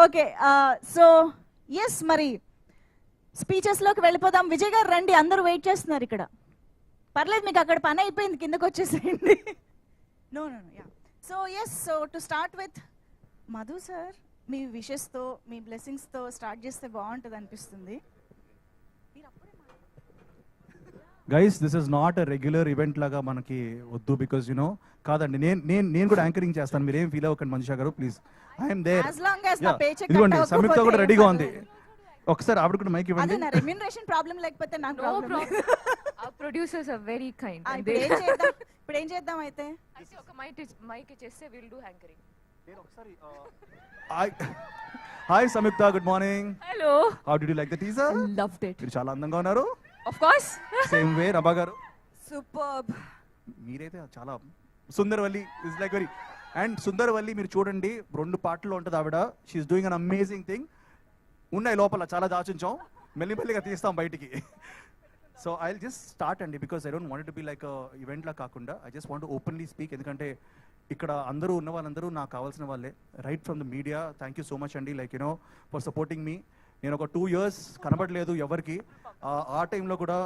Okay so yes మరి speeches లోకి వెళ్ళిపోదాం. విజయ్ గారు రండి, అందరూ వెయిట్ చేస్తున్నారు ఇక్కడ. పర్లేదు, మీకు అక్కడ పని అయిపోయింది, కిందకు వచ్చేసేయండి. No no yeah. So yes, so to start with Madhu sir, మీ విషెస్తో మీ బ్లెస్సింగ్స్తో స్టార్ట్ చేస్తే బాగుంటుంది అనిపిస్తుంది. Guys, this is not a regular event లాగా మనకి వద్దు, బికాజ్ యునో కాదండి, నేను కూడా యాంకరింగ్ చేస్తాను, మీరేం ఫీల్ అవ్వకండి మనిషా గారు, ప్లీజ్. I'm there. ఇదిగోండి సంయుక్త కూడా రెడీగా ఉంది, ఒకసారి ఆవిడ కూడా మైక్ ఇవ్వండి. అదే రెమ్యూనరేషన్ ప్రాబ్లం లేకపోతే నాకు problem. Our producers are very kind. ఇప్పుడు ఏం చేద్దాం అయితే? ఒక మైక్ ఇచ్చేస్తే we'll do anchoring. నేను ఒకసారి hi Samyuktha, good morning. Hello. How did you like the teaser? Loved it. మీరు చాలా అందంగా ఉన్నారు. Of course. Same way Nabha garu. Superb. మీరైతే చాలా Sundaravalli is like very, and Sundaravalli మీరు చూడండి 2 పాటల్లో ఉంటుంది ఆవిడ. She's doing an amazing thing. ఉన్నాయి లోపల చాలా దాచుంచాం, మెల్లిమెల్లిగా తీస్తాం బయటికి. So I will just start అండి, because I don't want to be like event లా కాకుండా I just want openly speak. ఎందుకంటే ఇక్కడ అందరూ ఉన్న వాళ్ళందరూ నాకు కావాల్సిన వాళ్ళే, right from the media. Thank you so much అండి, లైక్ యూనో ఫర్ సపోర్టింగ్ మీ. నేను ఒక 2 years కనబడలేదు ఎవరికి, ఆ టైంలో కూడా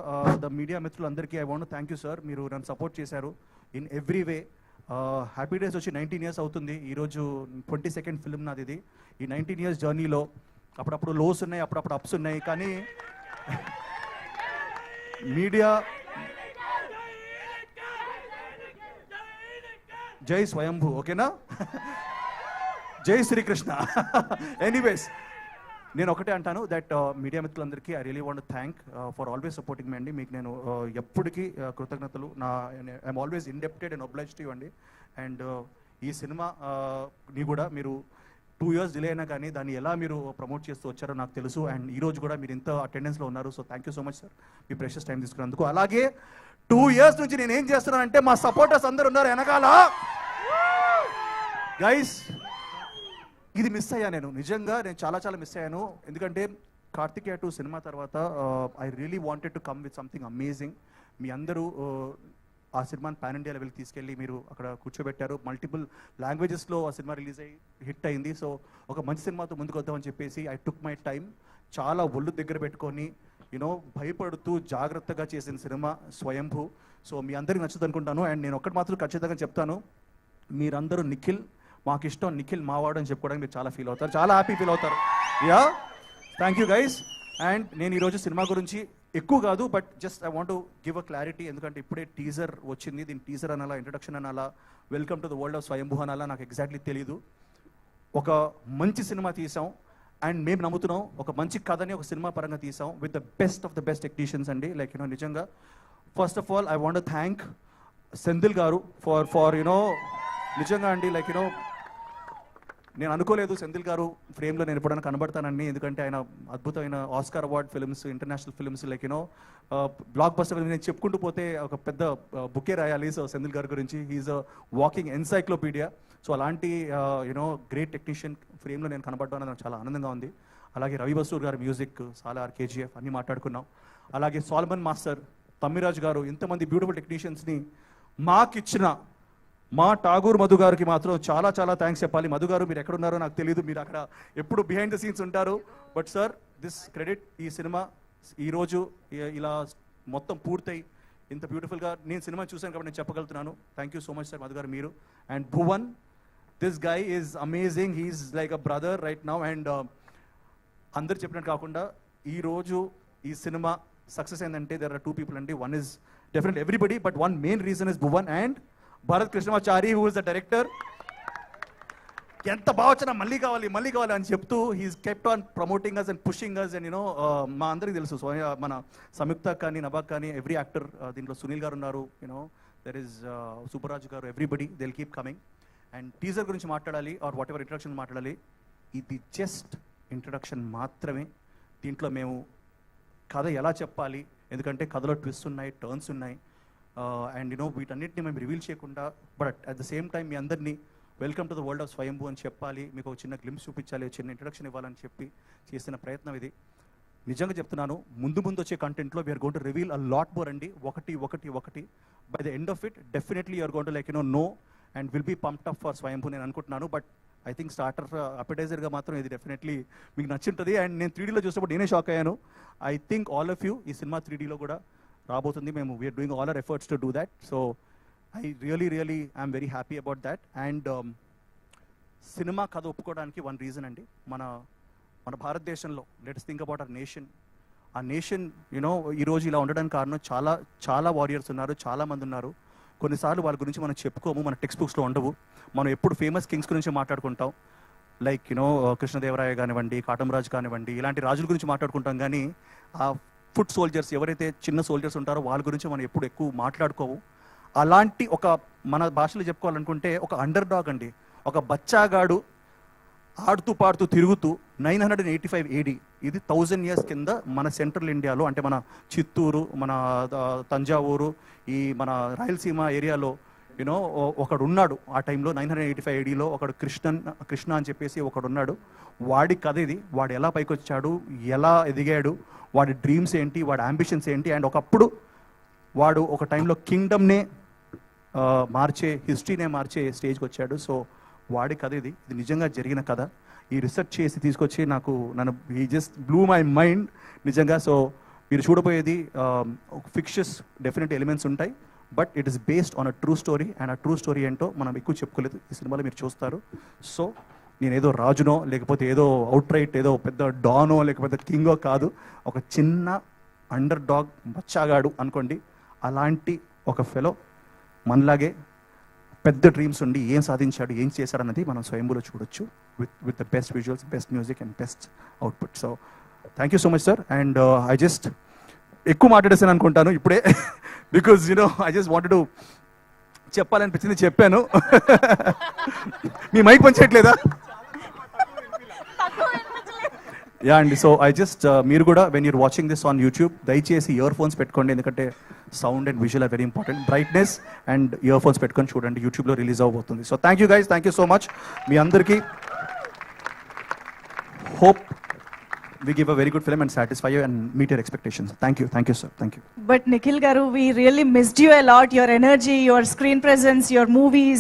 ద మీడియా మిత్రులందరికీ I want thank you sir. మీరు నన్ను సపోర్ట్ చేశారు in every way. Happy days వచ్చి 19 years అవుతుంది ఈరోజు. 22nd ఫిల్మ్ నాది ఇది. ఈ 19 years జర్నీలో అప్పుడప్పుడు లోస్ ఉన్నాయి, అప్పుడప్పుడు అప్స్ ఉన్నాయి, కానీ మీడియా జై స్వయంభూ, ఓకేనా? జై శ్రీకృష్ణ. ఎనీవేస్, నేను ఒకటే అంటాను దట్ మీడియా మిత్రులందరికీ I really want thank for always supporting మీ అండి. మీకు నేను ఎప్పటికీ కృతజ్ఞతలు. I'm always indebted and obliged to you అండి. అండ్ ఈ సినిమా ని కూడా మీరు 2 years డిలే అయినా కానీ దాన్ని ఎలా మీరు ప్రమోట్ చేస్తూ వచ్చారో నాకు తెలుసు. అండ్ ఈ రోజు కూడా మీరు ఇంత అటెండెన్స్లో ఉన్నారు. So thank you so much sir, me precious time తీసుకున్నందుకు. అలాగే 2 years నుంచి నేను ఏం చేస్తున్నానంటే మా సపోర్టర్స్ అందరు ఉన్నారు వెనకాల. గైస్, ఇది మిస్ అయ్యా నేను, నిజంగా నేను చాలా మిస్ అయ్యాను. ఎందుకంటే కార్తికేయ 2 సినిమా తర్వాత I really wanted to come with something amazing. మీ అందరూ ఆ సినిమాని పాన్ ఇండియా లెవెల్కి తీసుకెళ్ళి మీరు అక్కడ కూర్చోబెట్టారు. మల్టిపుల్ లాంగ్వేజెస్లో ఆ సినిమా రిలీజ్ అయ్యి హిట్ అయింది. సో ఒక మంచి సినిమాతో ముందుకు వద్దామని చెప్పేసి ఐ టుక్ మై టైం. చాలా ఒళ్ళు దగ్గర పెట్టుకొని యూనో భయపడుతూ జాగ్రత్తగా చేసిన సినిమా స్వయంభూ. సో మీ అందరికీ నచ్చుతుంది అనుకుంటాను. అండ్ నేను ఒక్కటి మాత్రం ఖచ్చితంగా చెప్తాను, మీరందరూ నిఖిల్ మాకు ఇష్టం, నిఖిల్ మావాడు అని చెప్పుకోవడానికి మీరు చాలా ఫీల్ అవుతారు, చాలా హ్యాపీ ఫీల్ అవుతారు. Yeah, thank you guys. And నేను ఈరోజు సినిమా గురించి ఎక్కువ కాదు, but just I want to give a clarity. ఎందుకంటే ఇప్పుడే టీజర్ వచ్చింది, దీని టీజర్ అనాలా, ఇంట్రడక్షన్ అనాలా, welcome to the world of స్వయంభూ అనాలా, నాకు ఎగ్జాక్ట్లీ తెలీదు. ఒక మంచి సినిమా తీసాం అండ్ మేము నమ్ముతున్నాం, ఒక మంచి కథని ఒక సినిమా పరంగా తీసాం with the best of the best technicians అండి. లైక్ యూనో నిజంగా first of all I want thank Senthil గారు ఫర్ యూనో నిజంగా అండి, లైక్ యూనో నేను అనుకోలేదు సెంధిల్ గారు ఫ్రేమ్లో నేను ఎప్పుడైనా కనబడతానని. ఎందుకంటే ఆయన అద్భుతమైన Oscar award films, international films, like you know block buster film, నేను చెప్పుకుంటూ పోతే ఒక పెద్ద బుకే రాయాలి. సో సెంధిల్ గారి గురించి he's a walking encyclopedia. So అలాంటి యూనో గ్రేట్ టెక్నీషియన్ ఫ్రేమ్లో నేను కనబడడం నాకు చాలా ఆనందంగా ఉంది. అలాగే రవి బసూర్ గారి మ్యూజిక్, సాలార్, కేజీఎఫ్ అన్నీ మాట్లాడుకున్నాం. అలాగే సాల్మన్ మాస్టర్, తమ్మిరాజ్ గారు, ఇంతమంది బ్యూటిఫుల్ టెక్నీషియన్స్ని మాకిచ్చిన మా ఠాగూర్ మధు గారికి మాత్రం చాలా థ్యాంక్స్ చెప్పాలి. మధు గారు మీరు ఎక్కడున్నారో నాకు తెలియదు, మీరు అక్కడ ఎప్పుడు బిహైండ్ ద సీన్స్ ఉంటారు. బట్ సార్, దిస్ క్రెడిట్, ఈ సినిమా ఈరోజు ఇలా మొత్తం పూర్తయి ఇంత బ్యూటిఫుల్గా నేను సినిమా చూశాను కాబట్టి నేను చెప్పగలుగుతున్నాను. Thank you so much sir Madhu garu, మీరు. And Bhuvan, this guy is amazing, he's like a brother right now. And అందరు చెప్పినట్టు కాకుండా ఈరోజు ఈ సినిమా సక్సెస్ ఏంటంటే దెర్ ఆర్ 2 people అండి. One is definitely everybody, but one main reason is Bhuvan and Bharat Krishnamachari, who is the director. ఎంత బాగా వచ్చినా మళ్ళీ కావాలి అని చెప్తూ he's kept on promoting us and pushing us. And you know మా అందరికీ తెలుసు, మన సంయుక్త కానీ నభాక్ కానీ ఎవ్రీ యాక్టర్, దీంట్లో సునీల్ గారు ఉన్నారు, యూనో దెర్ ఇస్ సూపర్రాజు గారు, everybody they will keep coming. And teaser గురించి మాట్లాడాలి ఆర్ వాట్ ఎవర్ ఇంట్రడక్షన్ మాట్లాడాలి, ఇది జస్ట్ ఇంట్రడక్షన్ మాత్రమే. దీంట్లో మేము కథ ఎలా చెప్పాలి, ఎందుకంటే కథలో ట్విస్ట్ ఉన్నాయి, టర్న్స్ ఉన్నాయి, అండ్ యూనో వీటన్నిటిని మేము రివీల్ చేయకుండా but at the same time మీ అందరినీ welcome to the world of Swayambhu అని చెప్పాలి, మీకు ఒక చిన్న గ్లిమ్స్ చూపించాలి, చిన్న ఇంట్రడక్షన్ ఇవ్వాలని చెప్పి చేసిన ప్రయత్నం ఇది. నిజంగా చెప్తున్నాను, ముందు వచ్చే కంటెంట్లో we're going to reveal a lot more అండి. ఒకటి by the end of it definitely you're going to like you know and will be pumped up for Swayambhu నేను అనుకుంటున్నాను. బట్ ఐ థింక్ స్టార్టర్ అపెటైజర్గా మాత్రం ఇది డెఫినెట్లీ మీకు నచ్చుంటుంది. అండ్ నేను 3Dలో చూసినప్పుడు నేనే షాక్ అయ్యాను. I think all of you ఈ సినిమా 3Dలో కూడా రాబోతుంది. మేము we are doing all our efforts to do that. So I really I'm very happy about that. And సినిమా కథ ఒప్పుకోవడానికి వన్ రీజన్ అండి, మన భారతదేశంలో let's think about our nation. ఆ నేషన్ యూనో ఈరోజు ఇలా ఉండడానికి కారణం చాలా చాలా వారియర్స్ ఉన్నారు, చాలామంది ఉన్నారు. కొన్నిసార్లు వాళ్ళ గురించి మనం చెప్పుకోము, మన టెక్స్ట్ బుక్స్లో ఉండవు. మనం ఎప్పుడు ఫేమస్ కింగ్స్ గురించి మాట్లాడుకుంటాం, లైక్ యూనో కృష్ణదేవరాయ కానివ్వండి, కాటమరాజు కానివ్వండి, ఇలాంటి రాజుల గురించి మాట్లాడుకుంటాం. కానీ ఆ ఫుట్ సోల్జర్స్ ఎవరైతే చిన్న సోల్జర్స్ ఉంటారో వాళ్ళ గురించి మనం ఎప్పుడు ఎక్కువ మాట్లాడుకోవు. అలాంటి ఒక మన భాషలో చెప్పుకోవాలనుకుంటే ఒక అండర్ డాగ్ అండి, ఒక బచ్చాగాడు ఆడుతూ పాడుతూ తిరుగుతూ 985 AD, ఇది 1000 years కింద మన సెంట్రల్ ఇండియాలో, అంటే మన చిత్తూరు, మన తంజావూరు, ఈ మన రాయలసీమ ఏరియాలో యూనో ఒకడు ఉన్నాడు. ఆ టైంలో 985 ADలో ఒకడు కృష్ణ అని చెప్పేసి ఒకడు ఉన్నాడు. వాడి కథ ఇది. వాడు ఎలా పైకి వచ్చాడు, ఎలా ఎదిగాడు, వాడి డ్రీమ్స్ ఏంటి, వాడి అంబిషన్స్ ఏంటి. అండ్ ఒకప్పుడు వాడు ఒక టైంలో కింగ్డమ్నే మార్చే, హిస్టరీనే మార్చే స్టేజ్కి వచ్చాడు. సో వాడి కథ ఇది నిజంగా జరిగిన కథ. ఈ రీసెర్చ్ చేసి తీసుకొచ్చి నన్ను ఈ జస్ట్ బ్లూ మై మైండ్ నిజంగా. సో మీరు చూడబోయేది ఫిక్షస్ డెఫినెట్ ఎలిమెంట్స్ ఉంటాయి, but it is based on a true story. And ఆ ట్రూ స్టోరీ ఏంటో మనం ఎక్కువ చెప్పుకోలేదు, ఈ సినిమాలో మీరు చూస్తారు. సో నేను ఏదో రాజునో లేకపోతే ఏదో అవుట్ రైట్ ఏదో పెద్ద డానో లేకపోతే కింగో కాదు, ఒక చిన్న అండర్ డాగ్ బచ్చాగాడు అనుకోండి. అలాంటి ఒక ఫెలో మనలాగే పెద్ద డ్రీమ్స్ ఉండి ఏం సాధించాడు, ఏం చేశాడు అన్నది మనం స్వయంభూలో చూడొచ్చు with the best visuals, best music and best output. So thank you so much sir. And I just ఎక్కువ మాట్లాడేసాను అనుకుంటాను ఇప్పుడే, because you know I just wanted to చెప్పాలనిపించింది చెప్పాను. మీ మైక్ పనిచేయట్లేదా? యా అండి. సో ఐ జస్ట్ మీరు కూడా when you're watching this on YouTube దయచేసి ఇయర్ ఫోన్స్ పెట్టుకోండి, ఎందుకంటే sound and visual are very important. Brightness and ear phones పెట్టుకొని చూడండి, యూట్యూబ్లో రిలీజ్ అవబోతుంది. So thank you guys, thank you so much. మీ అందరికీ hope we give a very good film and satisfy you and meet your expectations. Thank you sir, thank you. But Nikhil garu, we really missed you a lot, your energy, your screen presence, your movies.